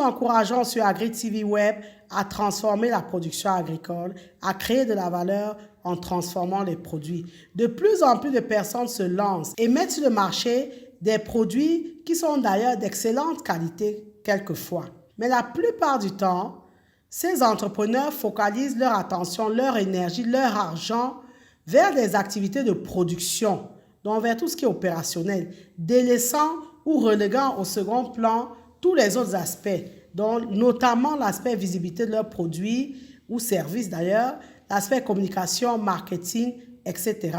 encourageons sur Agri TV Web à transformer la production agricole, à créer de la valeur en transformant les produits. De plus en plus de personnes se lancent et mettent sur le marché des produits qui sont d'ailleurs d'excellente qualité quelquefois. Mais la plupart du temps, ces entrepreneurs focalisent leur attention, leur énergie, leur argent vers des activités de production, donc vers tout ce qui est opérationnel, délaissant ou reléguant au second plan tous les autres aspects, donc notamment l'aspect visibilité de leurs produits ou services d'ailleurs, l'aspect communication, marketing, etc.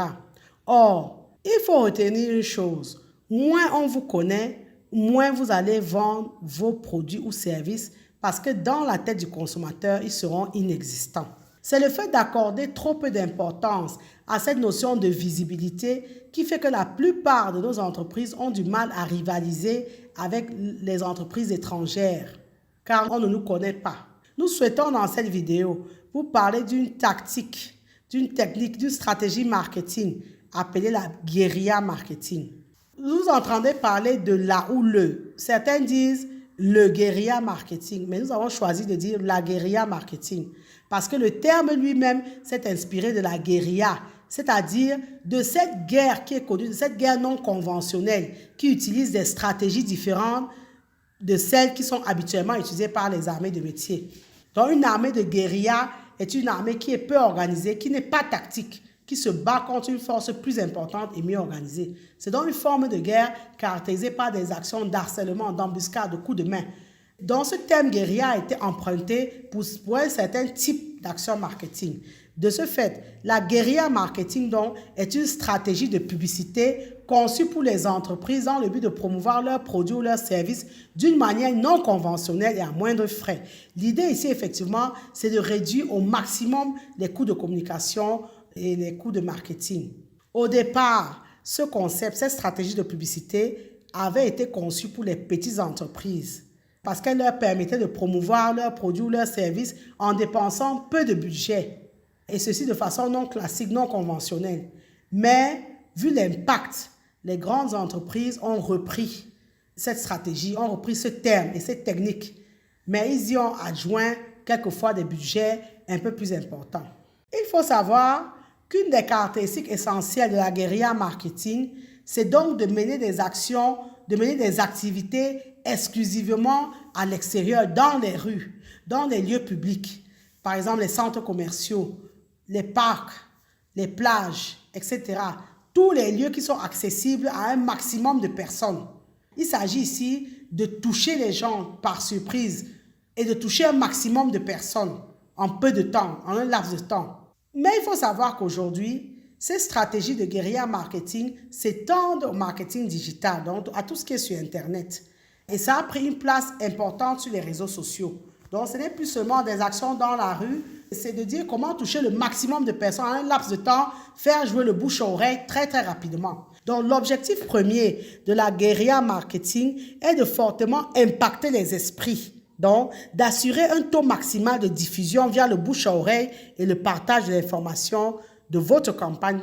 Or, il faut retenir une chose, moins on vous connaît, moins vous allez vendre vos produits ou services parce que dans la tête du consommateur, ils seront inexistants. C'est le fait d'accorder trop peu d'importance à cette notion de visibilité qui fait que la plupart de nos entreprises ont du mal à rivaliser avec les entreprises étrangères, car on ne nous connaît pas. Nous souhaitons dans cette vidéo vous parler d'une tactique, d'une technique, d'une stratégie marketing appelée la guérilla marketing. Vous entendez parler de la ou le. Certains disent le guérilla marketing, mais nous avons choisi de dire la guérilla marketing parce que le terme lui-même s'est inspiré de la guérilla, c'est-à-dire de cette guerre qui est connue, de cette guerre non conventionnelle qui utilise des stratégies différentes de celles qui sont habituellement utilisées par les armées de métier. Donc une armée de guérilla est une armée qui est peu organisée, qui n'est pas tactique, qui se bat contre une force plus importante et mieux organisée. C'est donc une forme de guerre caractérisée par des actions d'harcèlement, d'embuscade, de coups de main. Donc ce terme guérilla a été emprunté pour un certain type d'action marketing. De ce fait, la guérilla marketing donc, est une stratégie de publicité conçue pour les entreprises dans le but de promouvoir leurs produits ou leurs services d'une manière non conventionnelle et à moindre frais. L'idée ici, effectivement, c'est de réduire au maximum les coûts de communication et les coûts de marketing. Au départ, ce concept, cette stratégie de publicité avait été conçue pour les petites entreprises parce qu'elle leur permettait de promouvoir leurs produits ou leurs services en dépensant peu de budget et ceci de façon non classique, non conventionnelle. Mais vu l'impact, les grandes entreprises ont repris cette stratégie, ont repris ce terme et cette technique, mais ils y ont adjoint quelquefois des budgets un peu plus importants. Il faut savoir qu'une des caractéristiques essentielles de la guérilla marketing, c'est donc de mener des actions, de mener des activités exclusivement à l'extérieur, dans les rues, dans les lieux publics. Par exemple, les centres commerciaux, les parcs, les plages, etc. Tous les lieux qui sont accessibles à un maximum de personnes. Il s'agit ici de toucher les gens par surprise et de toucher un maximum de personnes en peu de temps, en un laps de temps. Mais il faut savoir qu'aujourd'hui, ces stratégies de guérilla marketing s'étendent au marketing digital, donc à tout ce qui est sur Internet. Et ça a pris une place importante sur les réseaux sociaux. Donc ce n'est plus seulement des actions dans la rue, c'est de dire comment toucher le maximum de personnes en un laps de temps, faire jouer le bouche à oreille très rapidement. Donc l'objectif premier de la guérilla marketing est de fortement impacter les esprits. Donc, d'assurer un taux maximal de diffusion via le bouche à oreille et le partage de l'information de votre campagne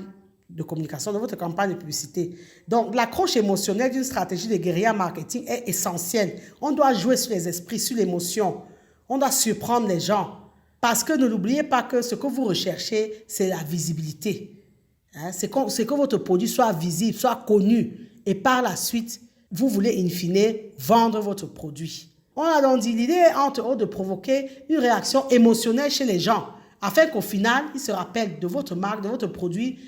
de communication, de votre campagne de publicité. Donc, l'accroche émotionnelle d'une stratégie de guérilla marketing est essentielle. On doit jouer sur les esprits, sur l'émotion. On doit surprendre les gens. Parce que ne l'oubliez pas que ce que vous recherchez, c'est la visibilité. C'est que votre produit soit visible, soit connu. Et par la suite, vous voulez in fine vendre votre produit. On a donc dit, l'idée est entre autres de provoquer une réaction émotionnelle chez les gens, afin qu'au final, ils se rappellent de votre marque, de votre produit,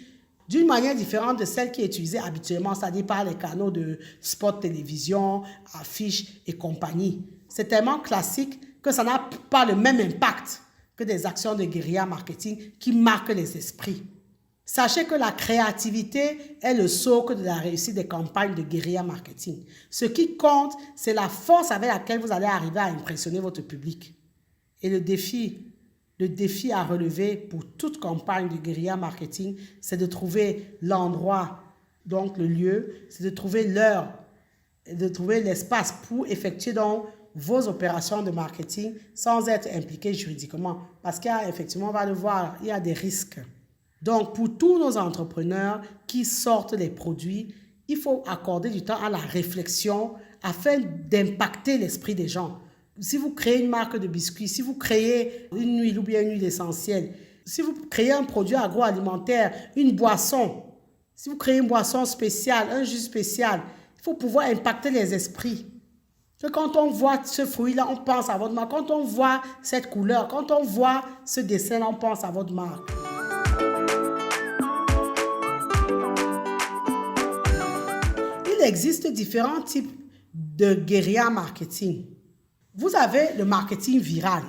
d'une manière différente de celle qui est utilisée habituellement, c'est-à-dire par les canaux de spots télévision, affiches et compagnie. C'est tellement classique que ça n'a pas le même impact que des actions de guérilla marketing qui marquent les esprits. Sachez que la créativité est le socle de la réussite des campagnes de guérilla marketing. Ce qui compte, c'est la force avec laquelle vous allez arriver à impressionner votre public. Et le défi à relever pour toute campagne de guérilla marketing, c'est de trouver l'endroit, donc le lieu, c'est de trouver l'heure, de trouver l'espace pour effectuer donc vos opérations de marketing sans être impliqué juridiquement. Parce qu'il y a effectivement, on va le voir, il y a des risques. Donc, pour tous nos entrepreneurs qui sortent les produits, il faut accorder du temps à la réflexion afin d'impacter l'esprit des gens. Si vous créez une marque de biscuits, si vous créez une huile ou bien une huile essentielle, si vous créez un produit agroalimentaire, une boisson, si vous créez une boisson spéciale, un jus spécial, il faut pouvoir impacter les esprits. Que quand on voit ce fruit-là, on pense à votre marque. Quand on voit cette couleur, quand on voit ce dessin-là, on pense à votre marque. Il existe différents types de guérilla marketing. Vous avez le marketing viral.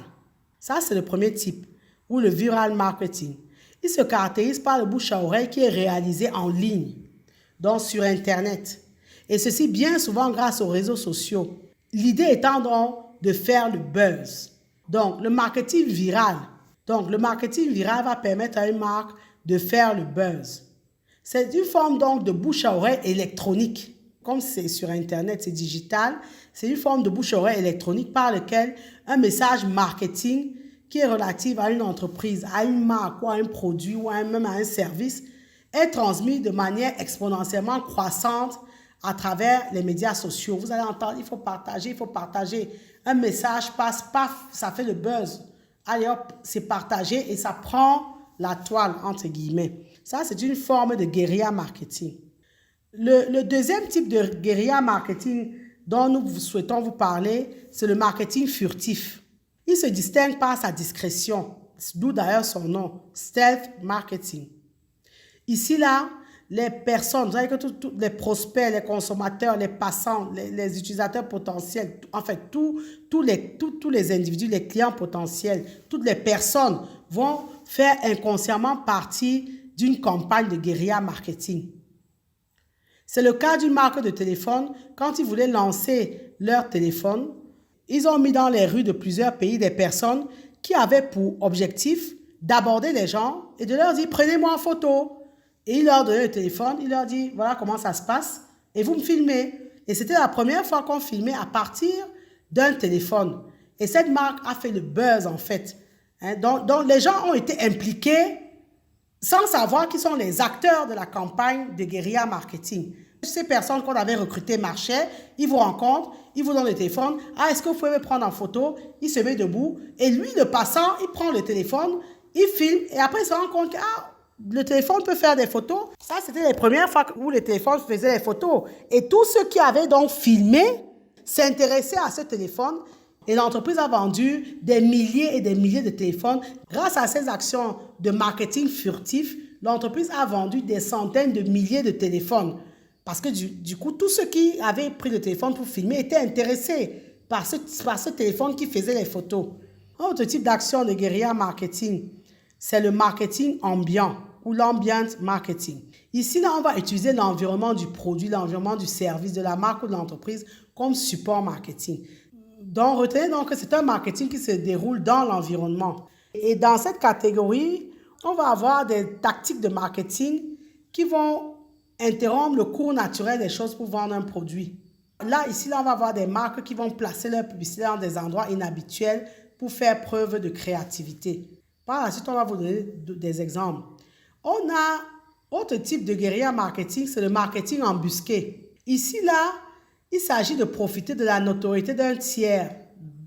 Ça, c'est le premier type, ou le viral marketing. Il se caractérise par le bouche à oreille qui est réalisé en ligne, donc sur Internet. Et ceci bien souvent grâce aux réseaux sociaux. L'idée étant donc de faire le buzz. Donc, le marketing viral. Donc, le marketing viral va permettre à une marque de faire le buzz. C'est une forme donc de bouche à oreille électronique. Comme c'est sur Internet, c'est digital, c'est une forme de bouche à oreille électronique par laquelle un message marketing qui est relatif à une entreprise, à une marque ou à un produit ou même à un service est transmis de manière exponentiellement croissante à travers les médias sociaux. Vous allez entendre, il faut partager. Un message passe, paf, ça fait le buzz. Allez hop, c'est partagé et ça prend la toile, entre guillemets. Ça, c'est une forme de guérilla marketing. Le deuxième type de guérilla marketing dont nous souhaitons vous parler, c'est le marketing furtif. Il se distingue par sa discrétion, d'où d'ailleurs son nom, stealth marketing. Ici, là, les personnes, vous savez que tous les prospects, les consommateurs, les passants, les utilisateurs potentiels, en fait, tous les individus, les clients potentiels, toutes les personnes vont faire inconsciemment partie d'une campagne de guérilla marketing. C'est le cas d'une marque de téléphone. Quand ils voulaient lancer leur téléphone, ils ont mis dans les rues de plusieurs pays des personnes qui avaient pour objectif d'aborder les gens et de leur dire « Prenez-moi en photo ». Et il leur donnait le téléphone, il leur dit « Voilà comment ça se passe et vous me filmez ». Et c'était la première fois qu'on filmait à partir d'un téléphone. Et cette marque a fait le buzz en fait. Donc les gens ont été impliqués sans savoir qui sont les acteurs de la campagne de guérilla marketing. Ces personnes qu'on avait recrutées marchaient, ils vous rencontrent, ils vous donnent le téléphone. « Ah, est-ce que vous pouvez me prendre en photo ?» Il se met debout et lui, le passant, il prend le téléphone, il filme et après il se rend compte que le téléphone peut faire des photos. Ça, c'était les premières fois où le téléphone faisait des photos. Et tous ceux qui avaient donc filmé s'intéressaient à ce téléphone. Et l'entreprise a vendu des milliers et des milliers de téléphones. Grâce à ces actions de marketing furtif, l'entreprise a vendu des centaines de milliers de téléphones. Parce que du coup, tous ceux qui avaient pris le téléphone pour filmer étaient intéressés par ce téléphone qui faisait les photos. Un autre type d'action de guérilla marketing, c'est le marketing ambiant ou l'ambient marketing. Ici, là, on va utiliser l'environnement du produit, l'environnement du service, de la marque ou de l'entreprise comme support marketing. Donc, retenez donc que c'est un marketing qui se déroule dans l'environnement. Et dans cette catégorie, on va avoir des tactiques de marketing qui vont interrompre le cours naturel des choses pour vendre un produit. Là, ici, là, on va avoir des marques qui vont placer leur publicité dans des endroits inhabituels pour faire preuve de créativité. Par la suite, on va vous donner des exemples. On a autre type de guérilla marketing, c'est le marketing embusqué. Ici, là, il s'agit de profiter de la notoriété d'un tiers,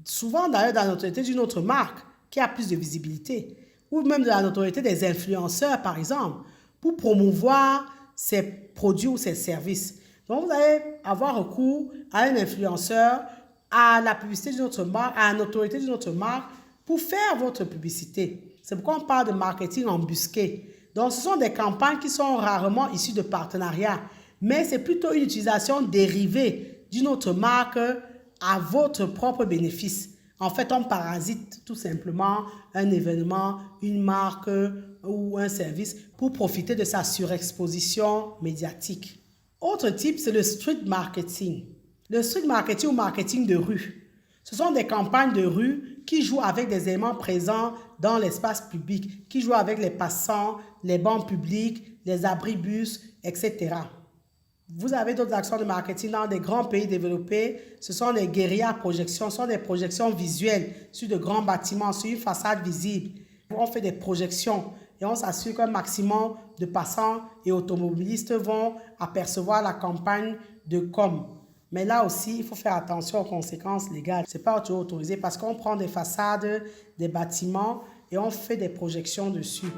souvent d'ailleurs de la notoriété d'une autre marque qui a plus de visibilité, ou même de la notoriété des influenceurs, par exemple, pour promouvoir ses produits ou ses services. Donc, vous allez avoir recours à un influenceur, à la publicité d'une autre marque, à la notoriété d'une autre marque pour faire votre publicité. C'est pourquoi on parle de marketing embusqué. Donc, ce sont des campagnes qui sont rarement issues de partenariats, mais c'est plutôt une utilisation dérivée d'une autre marque à votre propre bénéfice. En fait, on parasite tout simplement un événement, une marque ou un service pour profiter de sa surexposition médiatique. Autre type, c'est le street marketing. Le street marketing ou marketing de rue. Ce sont des campagnes de rue qui jouent avec des éléments présents dans l'espace public, qui jouent avec les passants, les bancs publics, les abribus, etc. Vous avez d'autres actions de marketing dans des grands pays développés. Ce sont les guérilla projections, ce sont des projections visuelles sur de grands bâtiments, sur une façade visible. On fait des projections et on s'assure qu'un maximum de passants et automobilistes vont apercevoir la campagne de com. Mais là aussi, il faut faire attention aux conséquences légales. Ce n'est pas toujours autorisé parce qu'on prend des façades, des bâtiments et on fait des projections dessus.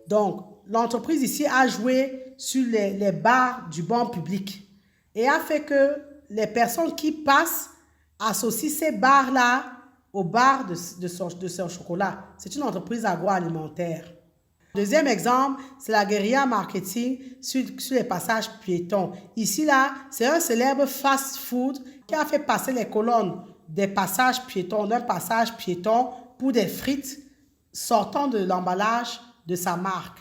Donc, l'entreprise ici a joué sur les barres du bon public et a fait que les personnes qui passent associent ces barres-là aux barres de son chocolat. C'est une entreprise agroalimentaire. Deuxième exemple, c'est la guérilla marketing sur les passages piétons. Ici, là, c'est un célèbre fast-food qui a fait passer les colonnes des passages piétons, d'un passage piéton pour des frites sortant de l'emballage de sa marque.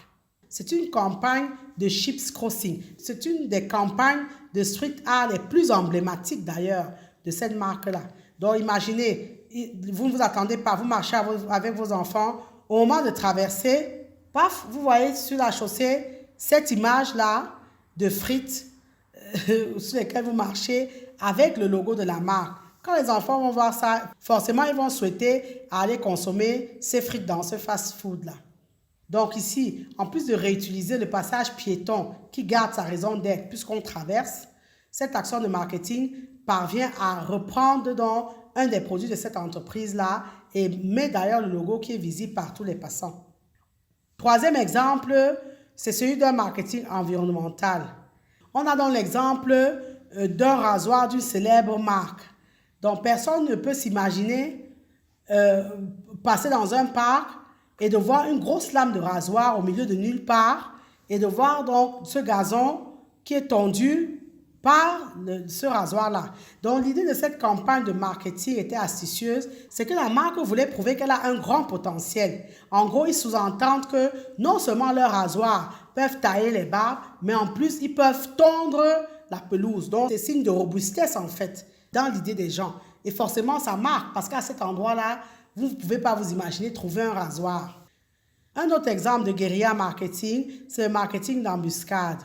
C'est une campagne de Chips Crossing. C'est une des campagnes de street art les plus emblématiques d'ailleurs de cette marque-là. Donc imaginez, vous ne vous attendez pas, vous marchez avec vos enfants, au moment de traverser, paf, vous voyez sur la chaussée cette image-là de frites sur lesquelles vous marchez avec le logo de la marque. Quand les enfants vont voir ça, forcément, ils vont souhaiter aller consommer ces frites dans ce fast-food-là. Donc ici, en plus de réutiliser le passage piéton qui garde sa raison d'être puisqu'on traverse, cette action de marketing parvient à reprendre donc un des produits de cette entreprise-là et met d'ailleurs le logo qui est visible par tous les passants. Troisième exemple, c'est celui d'un marketing environnemental. On a donc l'exemple d'un rasoir d'une célèbre marque. Donc personne ne peut s'imaginer passer dans un parc et de voir une grosse lame de rasoir au milieu de nulle part et de voir donc ce gazon qui est tondu par ce rasoir-là. Donc l'idée de cette campagne de marketing était astucieuse, c'est que la marque voulait prouver qu'elle a un grand potentiel. En gros, ils sous-entendent que non seulement leurs rasoirs peuvent tailler les barbes, mais en plus, ils peuvent tondre la pelouse. Donc c'est signe de robustesse en fait dans l'idée des gens. Et forcément, ça marque parce qu'à cet endroit-là, vous ne pouvez pas vous imaginer trouver un rasoir. Un autre exemple de guérilla marketing, c'est le marketing d'embuscade.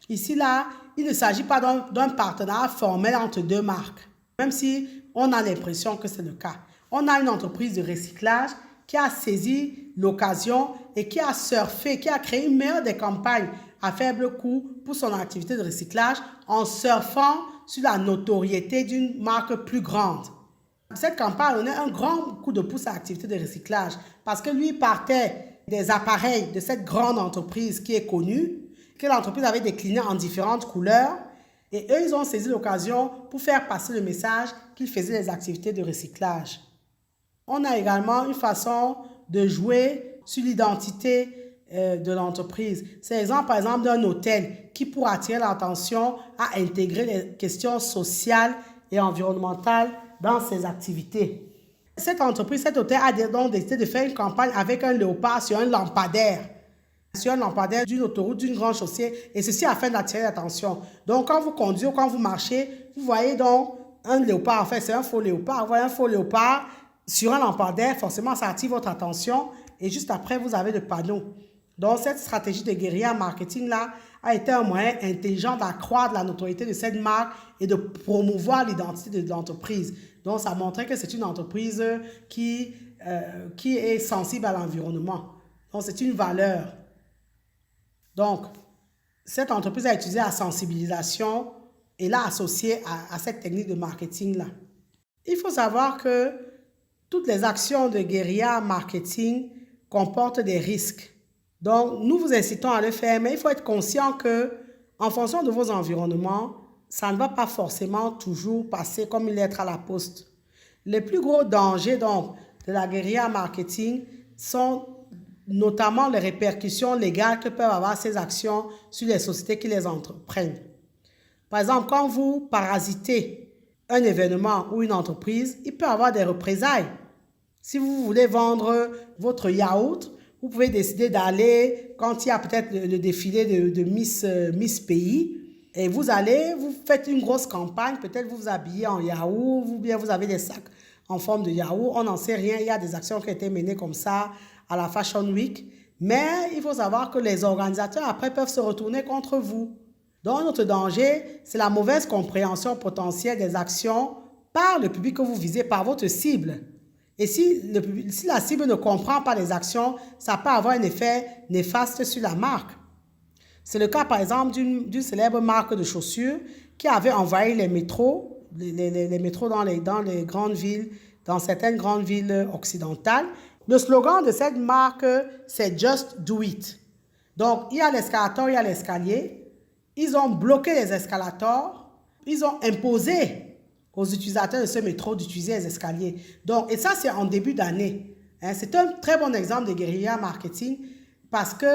Ici, là, il ne s'agit pas d'un partenariat formel entre deux marques, même si on a l'impression que c'est le cas. On a une entreprise de recyclage qui a saisi l'occasion et qui a surfé, qui a créé une meilleure des campagnes à faible coût pour son activité de recyclage en surfant sur la notoriété d'une marque plus grande. Cette campagne donnait un grand coup de pouce à l'activité de recyclage parce que lui partait des appareils de cette grande entreprise qui est connue, que l'entreprise avait décliné en différentes couleurs et eux, ils ont saisi l'occasion pour faire passer le message qu'ils faisaient des activités de recyclage. On a également une façon de jouer sur l'identité de l'entreprise. C'est l'exemple, par exemple, d'un hôtel qui, pour attirer l'attention, a intégré les questions sociales et environnementales dans ses activités. Cette entreprise, cet hôtel a donc décidé de faire une campagne avec un léopard sur un lampadaire d'une autoroute, d'une grande chaussée, et ceci afin d'attirer l'attention. Donc, quand vous conduisez ou quand vous marchez, vous voyez donc un léopard, en fait, c'est un faux léopard. Vous voyez un faux léopard sur un lampadaire, forcément, ça attire votre attention, et juste après, vous avez le panneau. Donc, cette stratégie de guérilla marketing-là a été un moyen intelligent d'accroître la notoriété de cette marque et de promouvoir l'identité de l'entreprise. Donc, ça montrait que c'est une entreprise qui est sensible à l'environnement. Donc, c'est une valeur. Donc, cette entreprise a utilisé la sensibilisation et l'a associée à cette technique de marketing-là. Il faut savoir que toutes les actions de guérilla marketing comportent des risques. Donc, nous vous incitons à le faire, mais il faut être conscient que, en fonction de vos environnements, ça ne va pas forcément toujours passer comme une lettre à la poste. Les plus gros dangers donc, de la guérilla marketing sont notamment les répercussions légales que peuvent avoir ces actions sur les sociétés qui les entreprennent. Par exemple, quand vous parasitez un événement ou une entreprise, il peut y avoir des représailles. Si vous voulez vendre votre yaourt, vous pouvez décider d'aller, quand il y a peut-être le défilé de Miss Pays, et vous faites une grosse campagne, peut-être vous vous habillez en yaourt, ou bien vous avez des sacs en forme de yaourt, on n'en sait rien, il y a des actions qui ont été menées comme ça à la Fashion Week, mais il faut savoir que les organisateurs après peuvent se retourner contre vous. Donc notre danger, c'est la mauvaise compréhension potentielle des actions par le public que vous visez, par votre cible. Et si la cible ne comprend pas les actions, ça peut avoir un effet néfaste sur la marque. C'est le cas, par exemple, d'une célèbre marque de chaussures qui avait envahi les métros, les métros dans les grandes villes, dans certaines grandes villes occidentales. Le slogan de cette marque, c'est Just Do It. Donc, il y a l'escalator, il y a l'escalier. Ils ont bloqué les escalators. Ils ont imposé aux utilisateurs de ce métro d'utiliser les escaliers. Donc, et ça, c'est en début d'année. C'est un très bon exemple de guérilla marketing parce que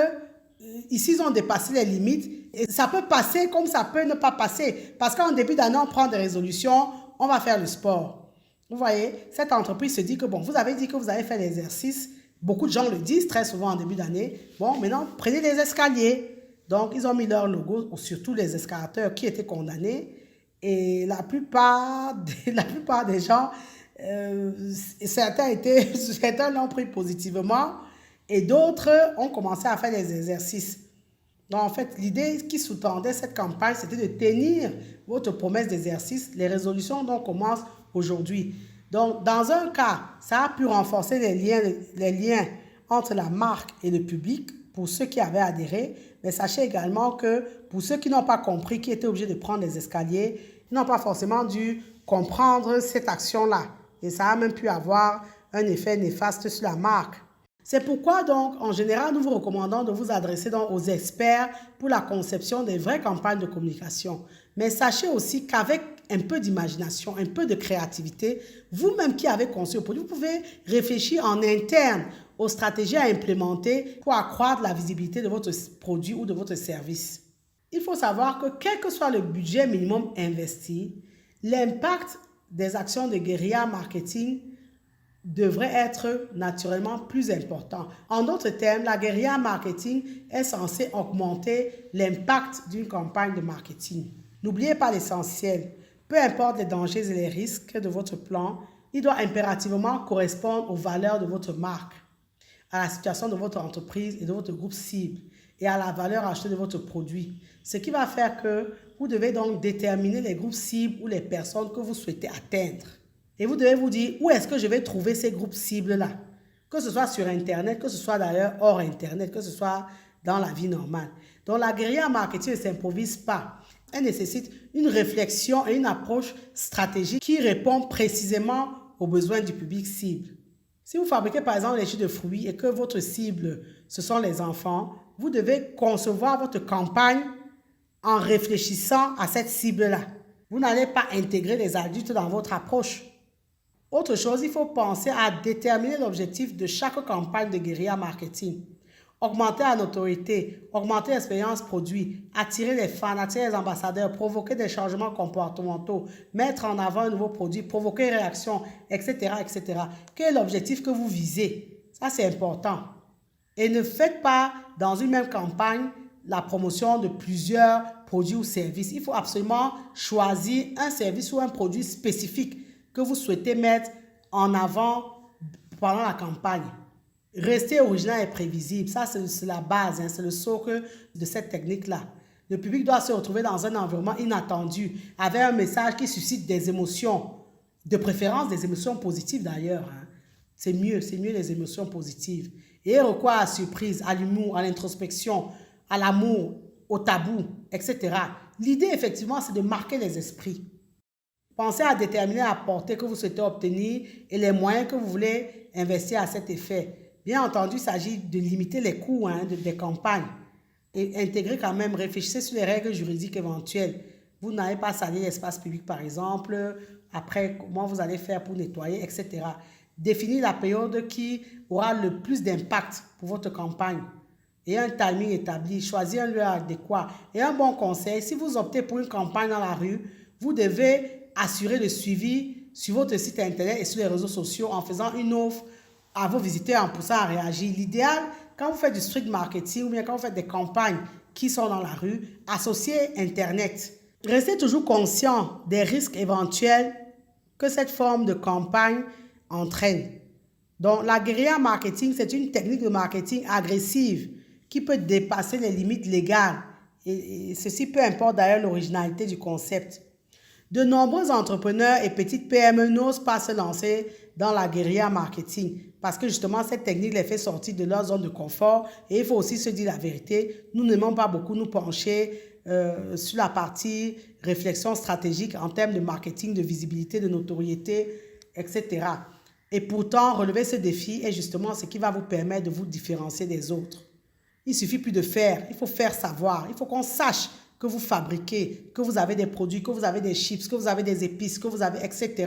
ici, ils ont dépassé les limites. Et ça peut passer comme ça peut ne pas passer. Parce qu'en début d'année, on prend des résolutions, on va faire le sport. Vous voyez, cette entreprise se dit que, bon, vous avez dit que vous avez fait l'exercice. Beaucoup de gens le disent très souvent en début d'année. Bon, maintenant, prenez les escaliers. Donc, ils ont mis leur logo sur tous les escalateurs qui étaient condamnés. Et la plupart des gens, certains l'ont pris positivement et d'autres ont commencé à faire des exercices. Donc, en fait, l'idée qui sous-tendait cette campagne, c'était de tenir votre promesse d'exercice. Les résolutions donc commencent aujourd'hui. Donc, dans un cas, ça a pu renforcer les liens entre la marque et le public pour ceux qui avaient adhéré. Mais sachez également que pour ceux qui n'ont pas compris, qui étaient obligés de prendre les escaliers, ils n'ont pas forcément dû comprendre cette action-là. Et ça a même pu avoir un effet néfaste sur la marque. C'est pourquoi donc, en général, nous vous recommandons de vous adresser donc aux experts pour la conception des vraies campagnes de communication. Mais sachez aussi qu'avec un peu d'imagination, un peu de créativité, vous-même qui avez conçu le produit, vous pouvez réfléchir en interne aux stratégies à implémenter pour accroître la visibilité de votre produit ou de votre service. Il faut savoir que quel que soit le budget minimum investi, l'impact des actions de guérilla marketing devrait être naturellement plus important. En d'autres termes, la guérilla marketing est censée augmenter l'impact d'une campagne de marketing. N'oubliez pas l'essentiel. Peu importe les dangers et les risques de votre plan, il doit impérativement correspondre aux valeurs de votre marque, à la situation de votre entreprise et de votre groupe cible et à la valeur ajoutée de votre produit. Ce qui va faire que vous devez donc déterminer les groupes cibles ou les personnes que vous souhaitez atteindre. Et vous devez vous dire où est-ce que je vais trouver ces groupes cibles-là. Que ce soit sur Internet, que ce soit d'ailleurs hors Internet, que ce soit dans la vie normale. Donc la guérilla marketing ne s'improvise pas. Elle nécessite une réflexion et une approche stratégique qui répond précisément aux besoins du public cible. Si vous fabriquez par exemple les jus de fruits et que votre cible, ce sont les enfants, vous devez concevoir votre campagne en réfléchissant à cette cible-là. Vous n'allez pas intégrer les adultes dans votre approche. Autre chose, il faut penser à déterminer l'objectif de chaque campagne de guérilla marketing. Augmenter la notoriété, augmenter l'expérience produit, attirer les fans, attirer les ambassadeurs, provoquer des changements comportementaux, mettre en avant un nouveau produit, provoquer une réaction, etc., etc. Quel est l'objectif que vous visez? Ça, c'est important. Et ne faites pas dans une même campagne la promotion de plusieurs produits ou services. Il faut absolument choisir un service ou un produit spécifique que vous souhaitez mettre en avant pendant la campagne. Rester original et prévisible, ça c'est la base, c'est le socle de cette technique-là. Le public doit se retrouver dans un environnement inattendu, avec un message qui suscite des émotions, de préférence des émotions positives d'ailleurs. C'est mieux les émotions positives. Et recours à la surprise, à l'humour, à l'introspection, à l'amour, au tabou, etc. L'idée effectivement c'est de marquer les esprits. Pensez à déterminer la portée que vous souhaitez obtenir et les moyens que vous voulez investir à cet effet. Bien entendu, il s'agit de limiter les coûts des campagnes et intégrer quand même, réfléchissez sur les règles juridiques éventuelles. Vous n'allez pas salir l'espace public par exemple, après comment vous allez faire pour nettoyer, etc. Définir la période qui aura le plus d'impact pour votre campagne et un timing établi, choisir un lieu adéquat. Et un bon conseil, si vous optez pour une campagne dans la rue, vous devez assurer le suivi sur votre site internet et sur les réseaux sociaux en faisant une offre à vos visiteurs en poussant à réagir. L'idéal, quand vous faites du street marketing ou bien quand vous faites des campagnes qui sont dans la rue, associez Internet. Restez toujours conscient des risques éventuels que cette forme de campagne entraîne. Donc, la guérilla marketing, c'est une technique de marketing agressive qui peut dépasser les limites légales. Et ceci peu importe d'ailleurs l'originalité du concept. De nombreux entrepreneurs et petites PME n'osent pas se lancer dans la guérilla marketing parce que justement cette technique les fait sortir de leur zone de confort et il faut aussi se dire la vérité, nous n'aimons pas beaucoup nous pencher sur la partie réflexion stratégique en termes de marketing, de visibilité, de notoriété, etc. Et pourtant, relever ce défi est justement ce qui va vous permettre de vous différencier des autres. Il ne suffit plus de faire, il faut faire savoir, il faut qu'on sache que vous fabriquez, que vous avez des produits, que vous avez des chips, que vous avez des épices, que vous avez, etc.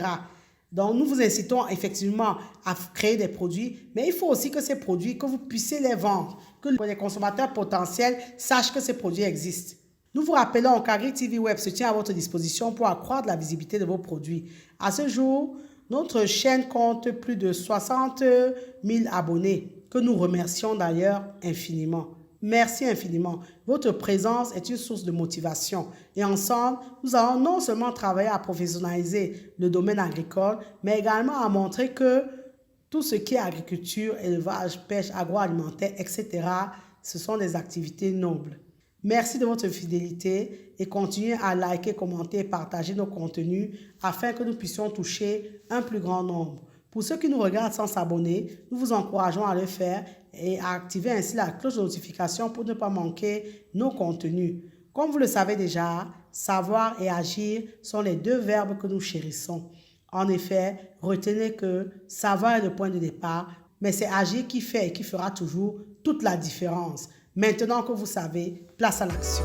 Donc, nous vous incitons effectivement à créer des produits, mais il faut aussi que ces produits, que vous puissiez les vendre, que les consommateurs potentiels sachent que ces produits existent. Nous vous rappelons qu'Agric TV Web se tient à votre disposition pour accroître la visibilité de vos produits. À ce jour, notre chaîne compte plus de 60 000 abonnés, que nous remercions d'ailleurs infiniment. Merci infiniment. Votre présence est une source de motivation. Et ensemble, nous allons non seulement travailler à professionnaliser le domaine agricole, mais également à montrer que tout ce qui est agriculture, élevage, pêche, agroalimentaire, etc., ce sont des activités nobles. Merci de votre fidélité et continuez à liker, commenter et partager nos contenus afin que nous puissions toucher un plus grand nombre. Pour ceux qui nous regardent sans s'abonner, nous vous encourageons à le faire et à activer ainsi la cloche de notification pour ne pas manquer nos contenus. Comme vous le savez déjà, savoir et agir sont les deux verbes que nous chérissons. En effet, retenez que savoir est le point de départ, mais c'est agir qui fait et qui fera toujours toute la différence. Maintenant que vous savez, place à l'action.